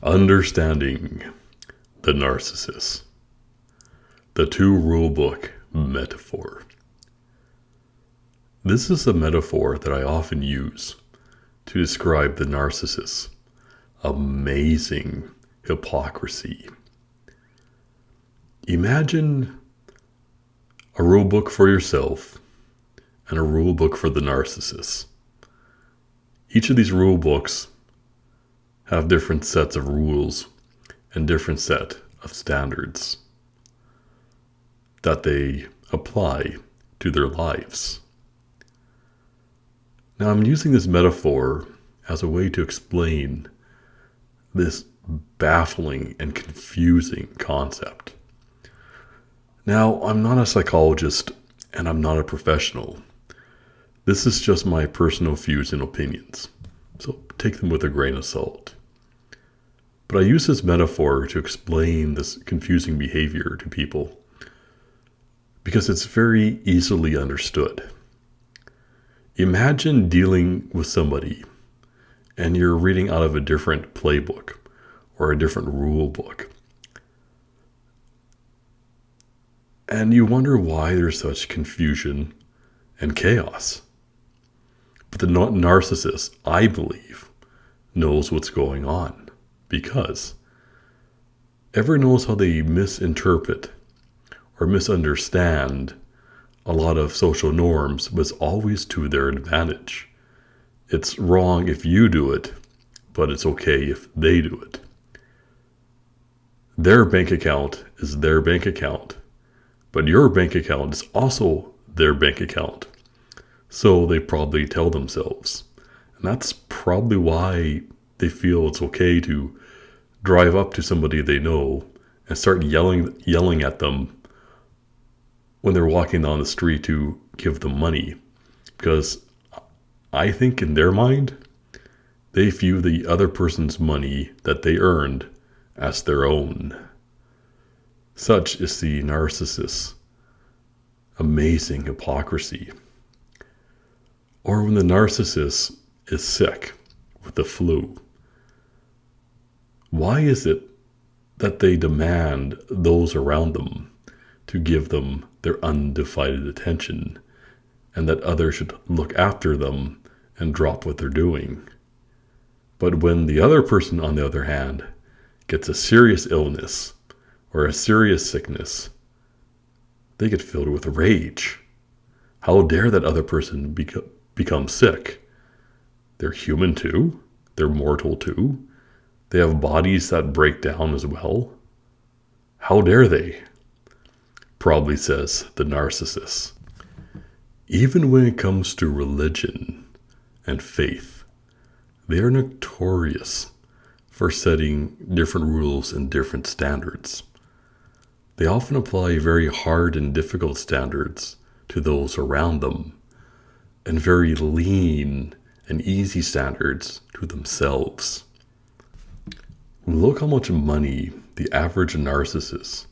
Understanding the Narcissist. The two-rule book metaphor. This is a metaphor that I often use to describe the narcissist's amazing hypocrisy. Imagine a rule book for yourself and a rule book for the narcissist. Each of these rule books have different sets of rules and different set of standards that they apply to their lives. Now, I'm using this metaphor as a way to explain this baffling and confusing concept. Now, I'm not a psychologist and I'm not a professional. This is just my personal views and opinions, so take them with a grain of salt. But I use this metaphor to explain this confusing behavior to people because it's very easily understood. Imagine dealing with somebody and you're reading out of a different playbook or a different rule book. And you wonder why there's such confusion and chaos. But the narcissist, I believe, knows what's going on because everyone knows how they misinterpret or misunderstand a lot of social norms, but it's always to their advantage. It's wrong if you do it, but it's okay if they do it. Their bank account is their bank account, but your bank account is also their bank account. So they probably tell themselves. And that's probably why they feel it's okay to drive up to somebody they know and start yelling at them when they're walking down the street to give them money. Because I think in their mind, they view the other person's money that they earned as their own. Such is the narcissist's amazing hypocrisy. Or when the narcissist is sick with the flu, why is it that they demand those around them to give them their undivided attention and that others should look after them and drop what they're doing? But when the other person, on the other hand, gets a serious illness or a serious sickness, they get filled with rage. How dare that other person become sick? They're human too. They're mortal too. They have bodies that break down as well. How dare they? Probably says the narcissist. Even when it comes to religion and faith, they are notorious for setting different rules and different standards. They often apply very hard and difficult standards to those around them, and very lean and easy standards to themselves. Look how much money the average narcissist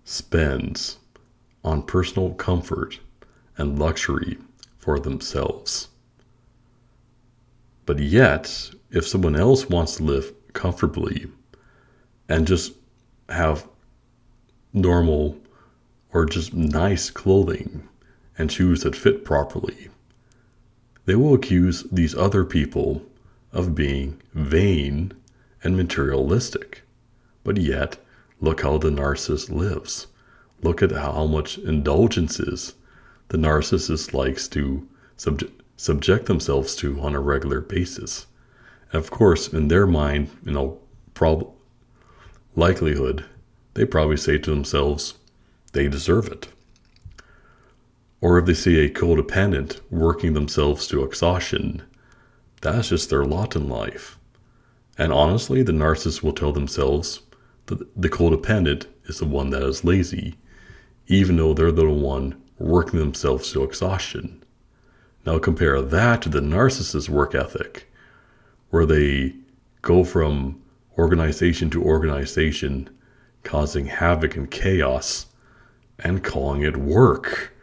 spends on personal comfort and luxury for themselves. But yet, if someone else wants to live comfortably and just have normal or just nice clothing and shoes that fit properly, they will accuse these other people of being vain and materialistic. But yet, look how the narcissist lives. Look at how much indulgences the narcissist likes to subject themselves to on a regular basis. And of course, in their mind, likelihood, they probably say to themselves, they deserve it. Or if they see a codependent working themselves to exhaustion, that's just their lot in life. And honestly, the narcissist will tell themselves that the codependent is the one that is lazy, even though they're the one working themselves to exhaustion. Now compare that to the narcissist's work ethic, where they go from organization to organization, causing havoc and chaos, and calling it work.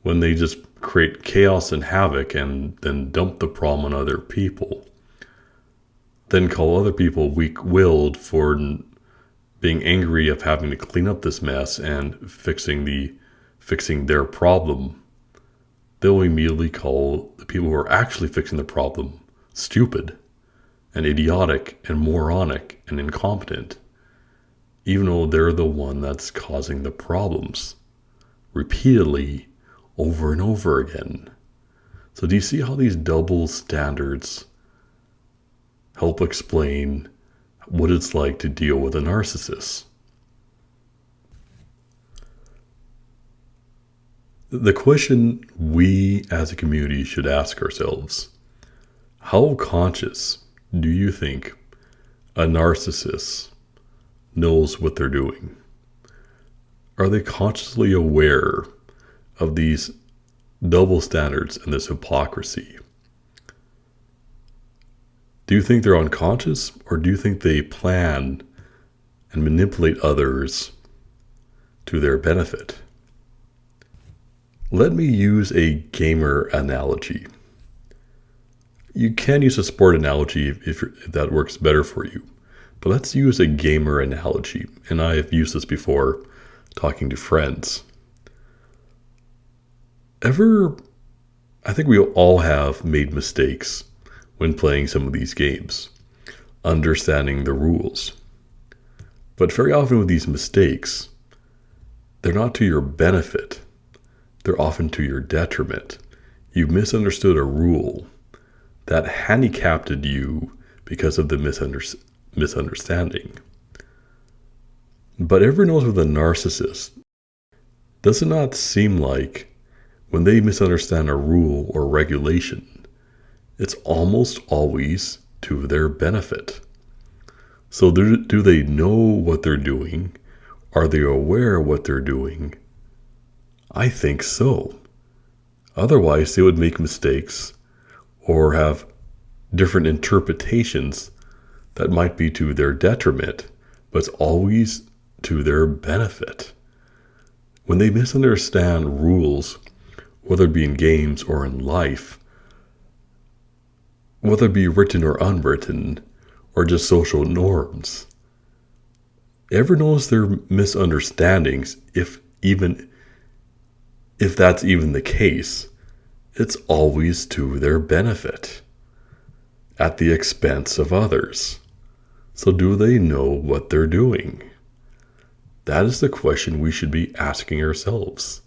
When they just create chaos and havoc and then dump the problem on other people. then call other people weak-willed for being angry of having to clean up this mess and fixing their problem, they'll immediately call the people who are actually fixing the problem stupid and idiotic and moronic and incompetent, even though they're the one that's causing the problems repeatedly over and over again. So do you see how these double standards help explain what it's like to deal with a narcissist? The question we as a community should ask ourselves: how conscious do you think a narcissist knows what they're doing? Are they consciously aware of these double standards and this hypocrisy? Do you think they're unconscious, or do you think they plan and manipulate others to their benefit? Let me use a gamer analogy. You can use a sport analogy if that works better for you. But let's use a gamer analogy. And I have used this before talking to friends. I think we all have made mistakes when playing some of these games, understanding the rules. But very often with these mistakes, they're not to your benefit. They're often to your detriment. You've misunderstood a rule that handicapped you because of the misunderstanding. But everyone knows with a narcissist, does it not seem like when they misunderstand a rule or regulation, it's almost always to their benefit? So do they know what they're doing? Are they aware of what they're doing? I think so. Otherwise, they would make mistakes or have different interpretations that might be to their detriment, but it's always to their benefit. When they misunderstand rules, whether it be in games or in life, whether it be written or unwritten, or just social norms, everyone knows their misunderstandings, if that's even the case, it's always to their benefit, at the expense of others. So do they know what they're doing? That is the question we should be asking ourselves.